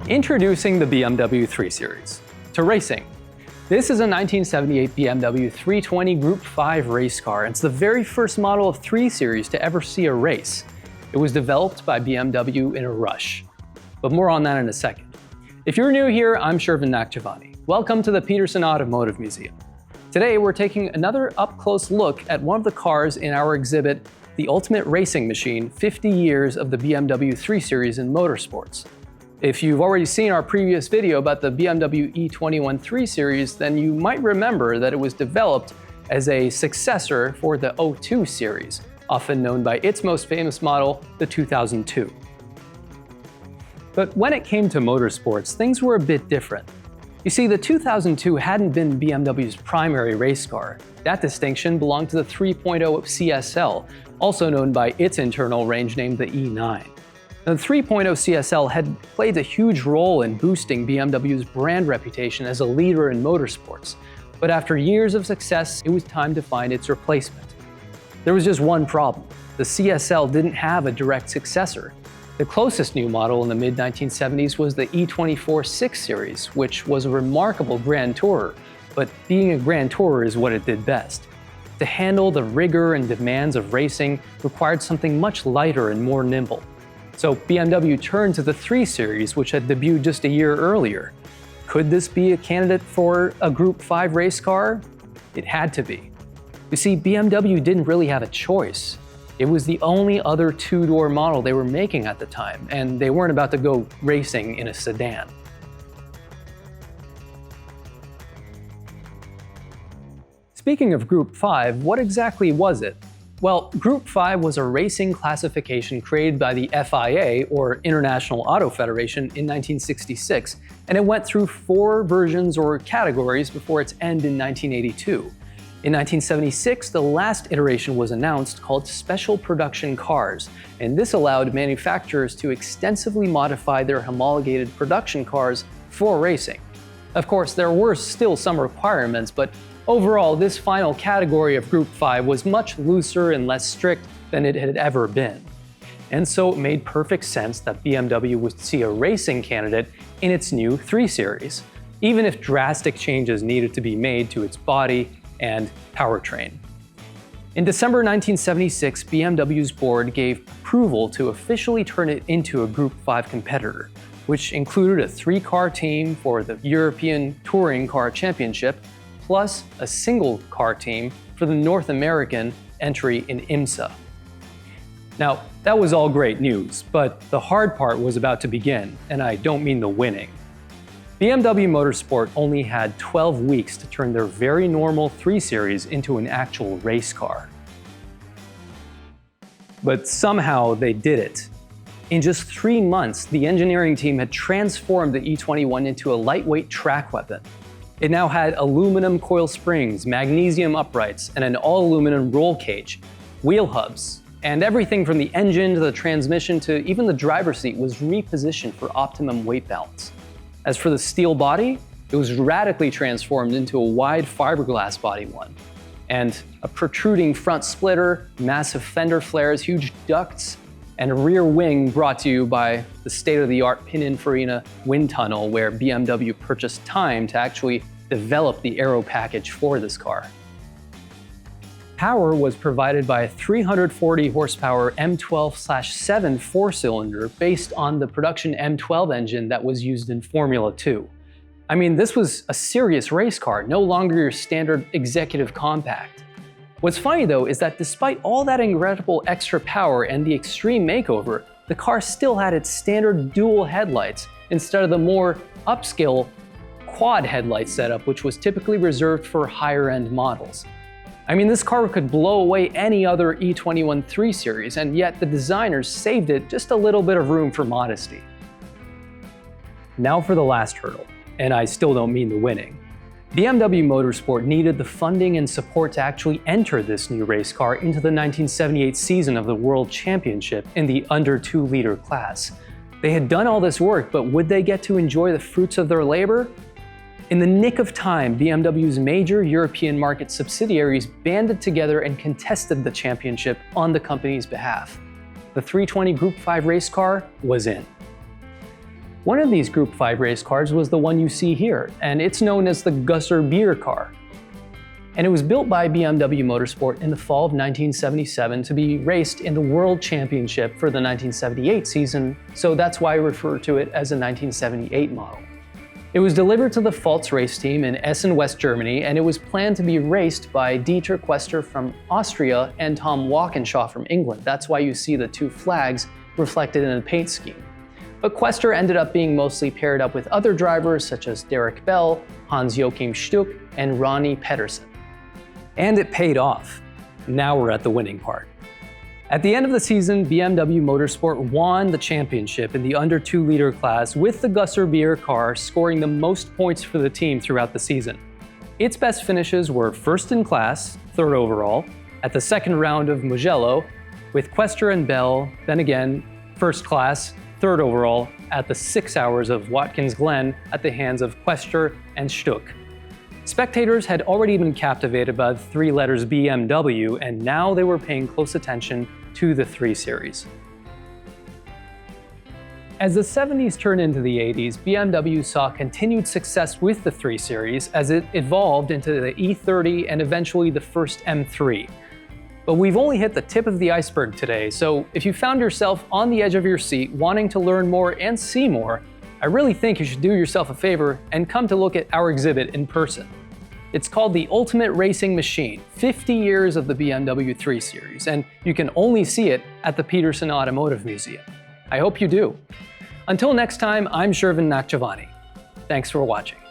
Introducing the BMW 3 Series. To racing. This is a 1978 BMW 320 Group 5 race car, and it's the very first model of 3 Series to ever see a race. It was developed by BMW in a rush. But more on that in a second. If you're new here, I'm Shervin Nakhjavani. Welcome to the Peterson Automotive Museum. Today we're taking another up-close look at one of the cars in our exhibit, The Ultimate Racing Machine, 50 Years of the BMW 3 Series in Motorsports. If you've already seen our previous video about the BMW E21 3 Series, then you might remember that it was developed as a successor for the 02 Series, often known by its most famous model, the 2002. But when it came to motorsports, things were a bit different. You see, the 2002 hadn't been BMW's primary race car. That distinction belonged to the 3.0 CSL, also known by its internal range named the E9. The 3.0 CSL had played a huge role in boosting BMW's brand reputation as a leader in motorsports, but after years of success, it was time to find its replacement. There was just one problem. The CSL didn't have a direct successor. The closest new model in the mid-1970s was the E24 6 Series, which was a remarkable Grand Tourer, but being a Grand Tourer is what it did best. To handle the rigor and demands of racing required something much lighter and more nimble. So BMW turned to the 3 Series, which had debuted just a year earlier. Could this be a candidate for a Group 5 race car? It had to be. You see, BMW didn't really have a choice. It was the only other two-door model they were making at the time, and they weren't about to go racing in a sedan. Speaking of Group 5, what exactly was it? Well, Group 5 was a racing classification created by the FIA, or International Auto Federation, in 1966, and it went through 4 versions or categories before its end in 1982. In 1976, the last iteration was announced, called Special Production Cars, and this allowed manufacturers to extensively modify their homologated production cars for racing. Of course, there were still some requirements, but overall, this final category of Group 5 was much looser and less strict than it had ever been. And so it made perfect sense that BMW would see a racing candidate in its new 3 Series, even if drastic changes needed to be made to its body and powertrain. In December 1976, BMW's board gave approval to officially turn it into a Group 5 competitor, which included a 3-car team for the European Touring Car Championship, plus a single car team for the North American entry in IMSA. Now, that was all great news, but the hard part was about to begin, and I don't mean the winning. BMW Motorsport only had 12 weeks to turn their very normal 3 Series into an actual race car. But somehow they did it. In just 3 months, the engineering team had transformed the E21 into a lightweight track weapon. It now had aluminum coil springs, magnesium uprights, and an all-aluminum roll cage, wheel hubs, and everything from the engine to the transmission to even the driver's seat was repositioned for optimum weight balance. As for the steel body, it was radically transformed into a wide fiberglass body one, and a protruding front splitter, massive fender flares, huge ducts, and a rear wing brought to you by the state-of-the-art Pininfarina Wind Tunnel, where BMW purchased time to actually develop the aero package for this car. Power was provided by a 340 horsepower M12/7 4-cylinder based on the production M12 engine that was used in Formula 2. I mean, this was a serious race car, no longer your standard executive compact. What's funny though is that despite all that incredible extra power and the extreme makeover, the car still had its standard dual headlights instead of the more upscale quad headlight setup, which was typically reserved for higher-end models. I mean, this car could blow away any other E21 3 Series, and yet the designers saved it just a little bit of room for modesty. Now for the last hurdle, and I still don't mean the winning. BMW Motorsport needed the funding and support to actually enter this new race car into the 1978 season of the World Championship in the under 2-liter class. They had done all this work, but would they get to enjoy the fruits of their labor? In the nick of time, BMW's major European market subsidiaries banded together and contested the championship on the company's behalf. The 320 Group 5 race car was in. One of these Group 5 race cars was the one you see here, and it's known as the Gösser Beer car. And it was built by BMW Motorsport in the fall of 1977 to be raced in the World Championship for the 1978 season, so that's why I refer to it as a 1978 model. It was delivered to the Pfalz race team in Essen, West Germany, and it was planned to be raced by Dieter Quester from Austria and Tom Walkinshaw from England. That's why you see the two flags reflected in the paint scheme. But Quester ended up being mostly paired up with other drivers such as Derek Bell, Hans-Joachim Stuck, and Ronnie Pedersen. And it paid off. Now we're at the winning part. At the end of the season, BMW Motorsport won the championship in the under 2-liter class with the Gösser Beer car scoring the most points for the team throughout the season. Its best finishes were first in class, third overall, at the second round of Mugello, with Quester and Bell, then again, first class, third overall, at the 6 hours of Watkins Glen at the hands of Quester and Stuck. Spectators had already been captivated by the three letters BMW, and now they were paying close attention to the 3 Series. As the 70s turned into the 80s, BMW saw continued success with the 3 Series as it evolved into the E30 and eventually the first M3. But we've only hit the tip of the iceberg today, so if you found yourself on the edge of your seat wanting to learn more and see more, I really think you should do yourself a favor and come to look at our exhibit in person. It's called the Ultimate Racing Machine, 50 years of the BMW 3 Series, and you can only see it at the Peterson Automotive Museum. I hope you do. Until next time, I'm Shervin Nakhjavani. Thanks for watching.